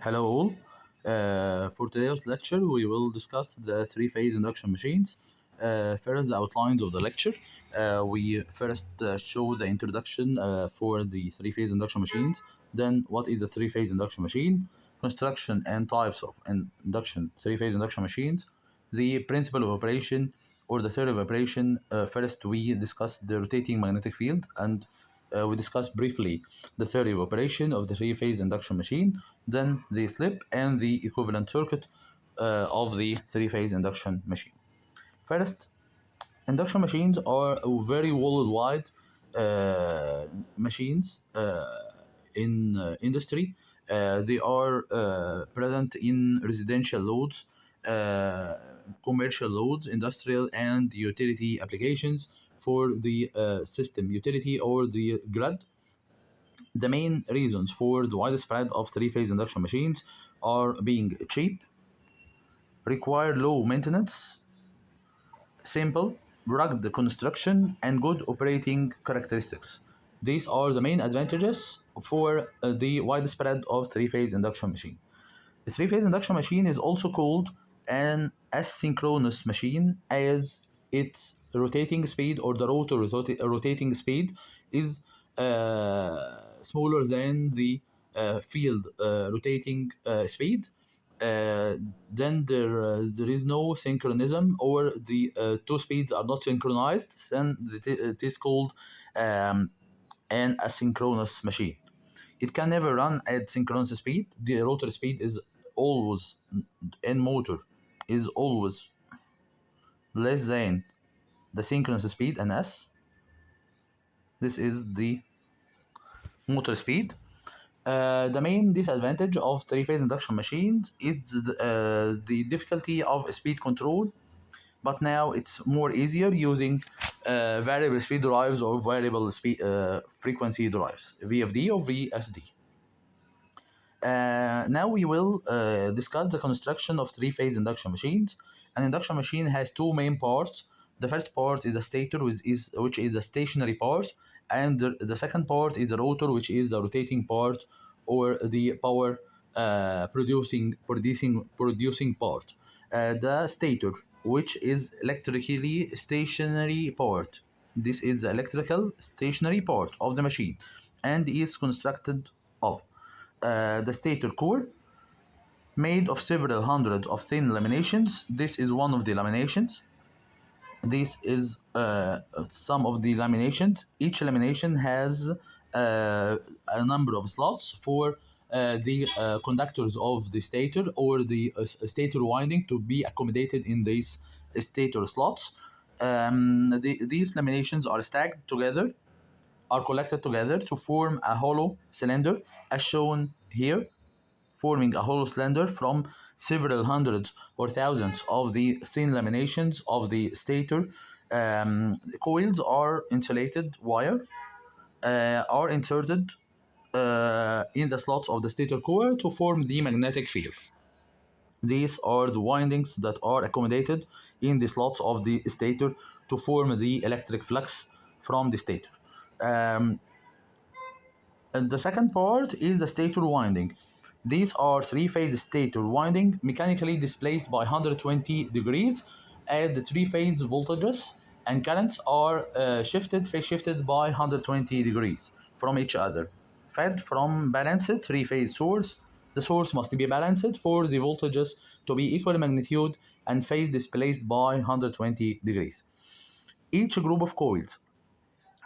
Hello all. For today's lecture, we will discuss the three-phase induction machines. First, the outlines of the lecture. We first show the introduction for the three-phase induction machines. Then, what is the three-phase induction machine? Construction and types of three-phase induction machines. The principle of operation or the theory of operation. First, we discuss the rotating magnetic field, and we discuss briefly the theory of operation of the three-phase induction machine, then the slip and the equivalent circuit of the three-phase induction machine. First, induction machines are very worldwide machines in industry. They are present in residential loads, commercial loads, industrial and utility applications for the system utility or the grid. The main reasons for the widespread of three-phase induction machines are being cheap, require low maintenance, simple, rugged construction, and good operating characteristics. These are the main advantages for the widespread of three-phase induction machine. The three-phase induction machine is also called an asynchronous machine, as its rotating speed or the rotor rotating speed is smaller than the field rotating speed. Then there is no synchronism, or the two speeds are not synchronized, then it is called an asynchronous machine. It can never run at synchronous speed. The rotor speed is always, in motor, is always less than the synchronous speed, ns. This is the motor speed. The main disadvantage of three-phase induction machines is the difficulty of speed control, but now it's more easier using variable speed drives or variable speed frequency drives, VFD or VSD. Now we will discuss the construction of three-phase induction machines. An induction machine has two main parts. The first part is the stator, which is the stationary part, and the second part is the rotor, which is the rotating part or the power producing part. The stator, which is electrically stationary part. This is the electrical stationary part of the machine, and is constructed of the stator core, made of several hundreds of thin laminations. This is one of the laminations. This is some of the laminations. Each lamination has a number of slots for the conductors of the stator or the stator winding to be accommodated in these stator slots. These laminations are stacked together, are collected together to form a hollow cylinder, as shown here, forming a hollow cylinder from several hundreds or thousands of the thin laminations of the stator. The coils are insulated wire, are inserted in the slots of the stator core to form the magnetic field. These are the windings that are accommodated in the slots of the stator to form the electric flux from the stator. And the second part is the stator winding. These are three-phase stator winding mechanically displaced by 120 degrees, as the three-phase voltages and currents are phase shifted by 120 degrees from each other, fed from balanced three-phase source. The source must be balanced for the voltages to be equal magnitude and phase displaced by 120 degrees. Each group of coils,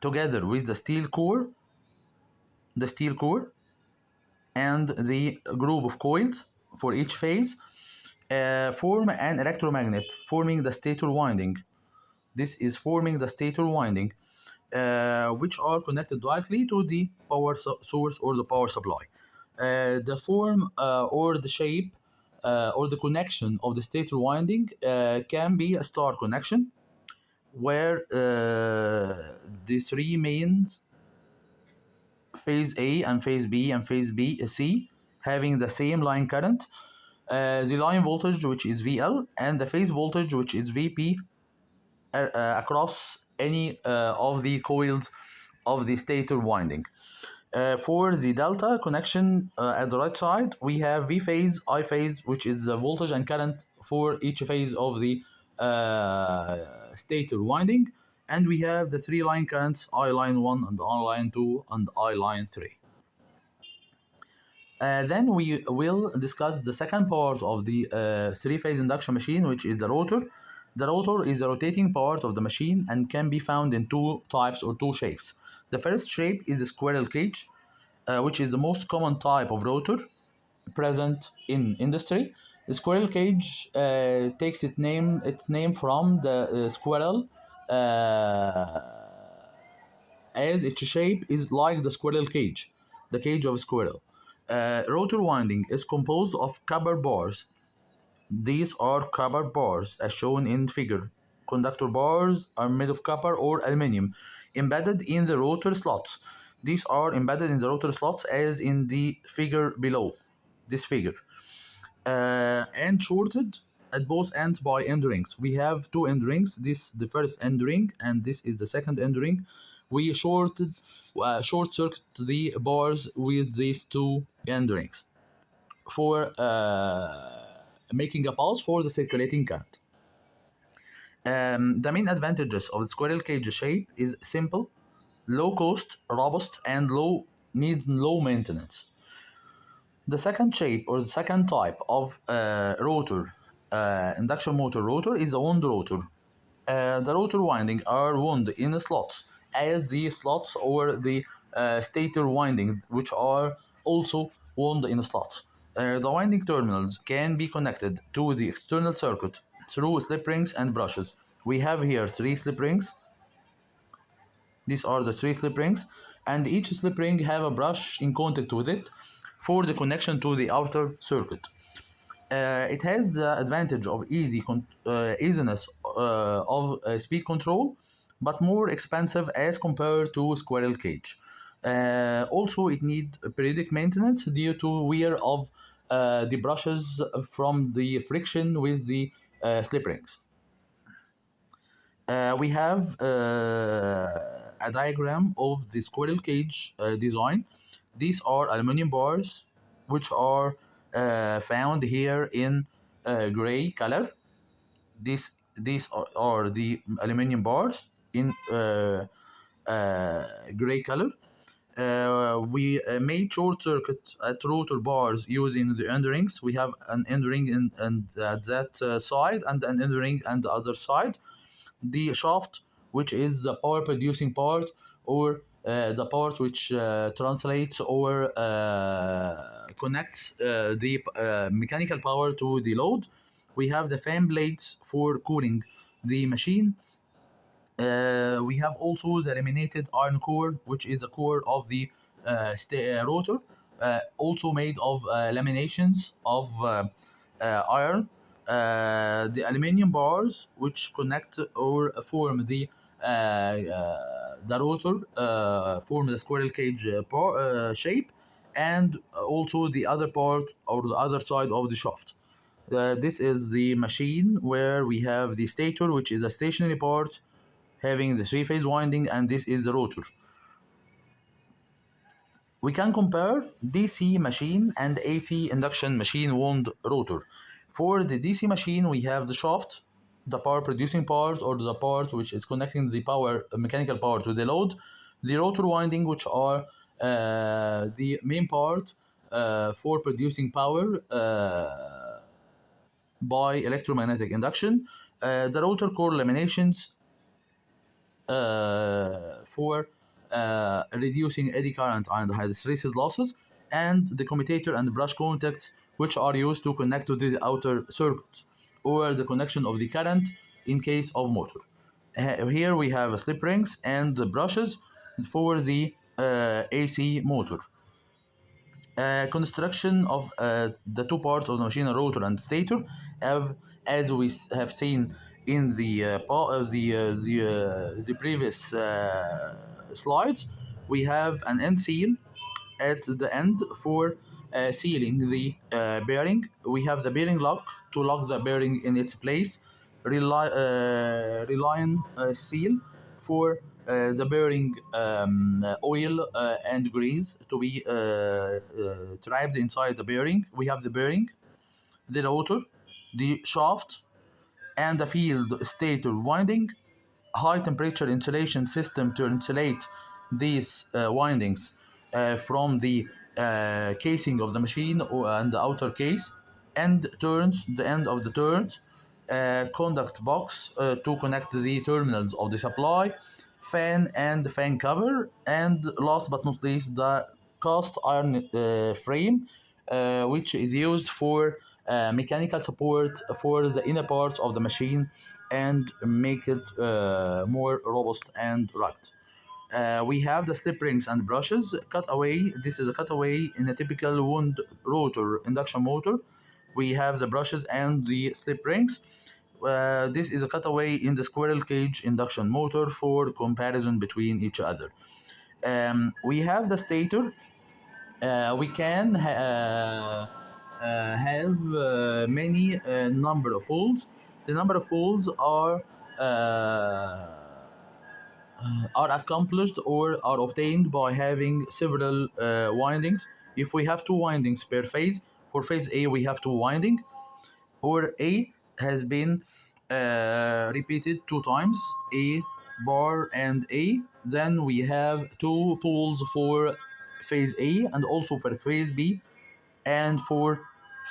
together with the steel core and the group of coils for each phase, form an electromagnet, forming the stator winding. This is forming the stator winding, which are connected directly to the power source or the power supply. The form or the shape or the connection of the stator winding can be a star connection, where the three mains, phase A and phase B and phase C, having the same line current, the line voltage, which is VL, and the phase voltage, which is VP, across any of the coils of the stator winding. For the delta connection at the right side, we have V phase, I phase, which is the voltage and current for each phase of the stator winding, and we have the three line currents, I line 1 and I line 2 and I line 3. Then we will discuss the second part of the three-phase induction machine, which is the rotor. The rotor is a rotating part of the machine and can be found in two types or two shapes. The first shape is a squirrel cage, which is the most common type of rotor present in industry. The squirrel cage takes its name from the squirrel, as its shape is like the squirrel cage, the cage of a squirrel. Rotor winding is composed of copper bars. These are copper bars as shown in figure. Conductor bars are made of copper or aluminum, embedded in the rotor slots. These are embedded in the rotor slots as in the figure below, this figure, and shorted at both ends by end rings. We have two end rings. This the first end ring, and this is the second end ring. We short circuit the bars with these two end rings for making a pulse for the circulating current. The main advantages of the squirrel cage shape is simple, low cost, robust, and needs low maintenance. The second shape or the second type of rotor, induction motor rotor, is a wound rotor. The rotor winding are wound in slots, as the slots or the stator winding, which are also wound in slots. The winding terminals can be connected to the external circuit through slip rings and brushes. We have here three slip rings. These are the three slip rings, and each slip ring have a brush in contact with it for the connection to the outer circuit. It has the advantage of easiness of speed control, but more expensive as compared to squirrel cage. Also, it needs periodic maintenance due to wear of the brushes from the friction with the slip rings. We have a diagram of the squirrel cage design. These are aluminum bars, which are found here in gray color. These are the aluminum bars in gray color. We made short circuit at rotor bars using the end rings. We have an end ring at that side and an end ring on the other side. The shaft, which is the power producing part, or the part which translates or connects the mechanical power to the load. We have the fan blades for cooling the machine. We have also the laminated iron core, which is the core of the rotor, also made of laminations of iron. The aluminium bars, which connect or form the rotor, form the squirrel cage shape, and also the other part or the other side of the shaft. This is the machine where we have the stator, which is a stationary part having the three-phase winding, and this is the rotor. We can compare DC machine and AC induction machine wound rotor. For the DC machine, we have the shaft, the power producing part or the part which is connecting the power, mechanical power to the load, the rotor winding, which are the main part for producing power by electromagnetic induction, the rotor core laminations for reducing eddy current and hysteresis losses, and the commutator and brush contacts, which are used to connect to the outer circuits or the connection of the current in case of motor. Here we have slip rings and the brushes for the AC motor. Construction of the two parts of the machine, rotor and stator, as we have seen in the previous slides. We have an end seal at the end for sealing the bearing. We have the bearing lock to lock the bearing in its place, reliant seal for the bearing oil and grease to be trapped inside the bearing. We have the bearing, the rotor, the shaft, and the field stator winding, high temperature insulation system to insulate these windings from the casing of the machine and the outer case, end turns, the end of the turns, conduct box to connect the terminals of the supply, fan and the fan cover, and last but not least the cast iron frame, which is used for mechanical support for the inner parts of the machine and make it more robust and rugged. We have the slip rings and brushes cutaway. This is a cutaway in a typical wound rotor induction motor. We have the brushes and the slip rings. This is a cutaway in the squirrel cage induction motor for comparison between each other. We have the stator. We can have many number of poles. The number of poles are accomplished or are obtained by having several windings. If we have two windings per phase, for phase A we have two winding, or A has been repeated two times, A bar and A, then we have two poles for phase A and also for phase B and for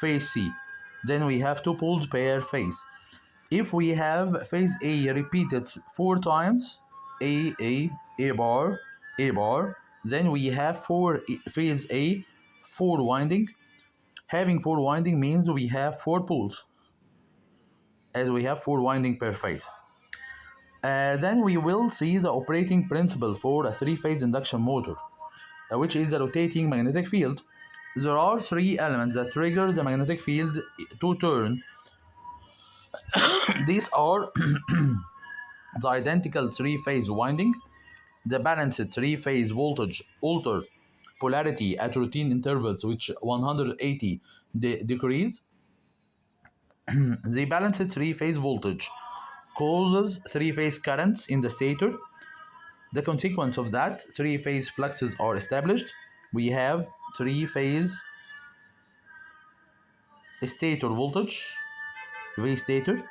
phase C. Then we have two poles per phase. If we have phase A repeated four times, A bar, A bar, then we have phase A, four winding. Having four winding means we have four poles, as we have four winding per phase. Then we will see the operating principle for a three-phase induction motor, which is the rotating magnetic field. There are three elements that trigger the magnetic field to turn. These are the identical three-phase winding, the balanced three-phase voltage alter polarity at routine intervals which 180 degrees. The balanced three-phase voltage causes three-phase currents in the stator. The consequence of that, three-phase fluxes are established. We have three-phase stator voltage, V stator.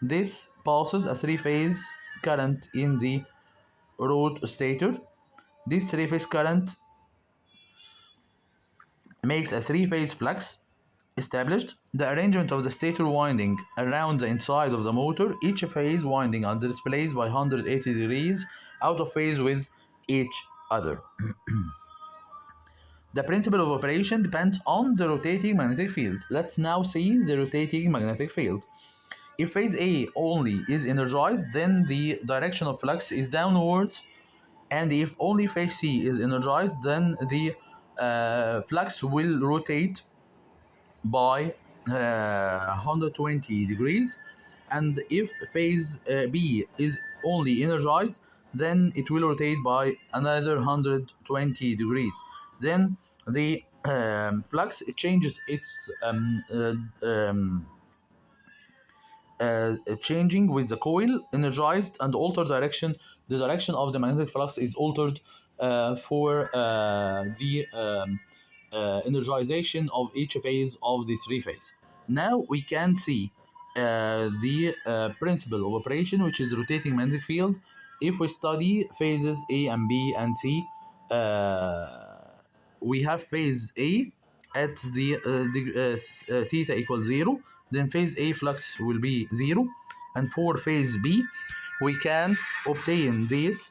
This passes a three-phase current in the rotator. This three-phase current makes a three-phase flux established. The arrangement of the stator winding around the inside of the motor, each phase winding are displaced by 180 degrees out of phase with each other. The principle of operation depends on the rotating magnetic field. Let's now see the rotating magnetic field. If phase A only is energized, then the direction of flux is downwards, and if only phase C is energized, then the flux will rotate by 120 degrees, and if phase B is only energized, then it will rotate by another 120 degrees. Then the flux changes its changing with the coil energized and altered direction. The direction of the magnetic flux is altered for the energization of each phase of the three phase. Now we can see the principle of operation, which is rotating magnetic field. If we study phases A and B and C, we have phase A at the theta equals 0, then phase A flux will be 0, and for phase B we can obtain these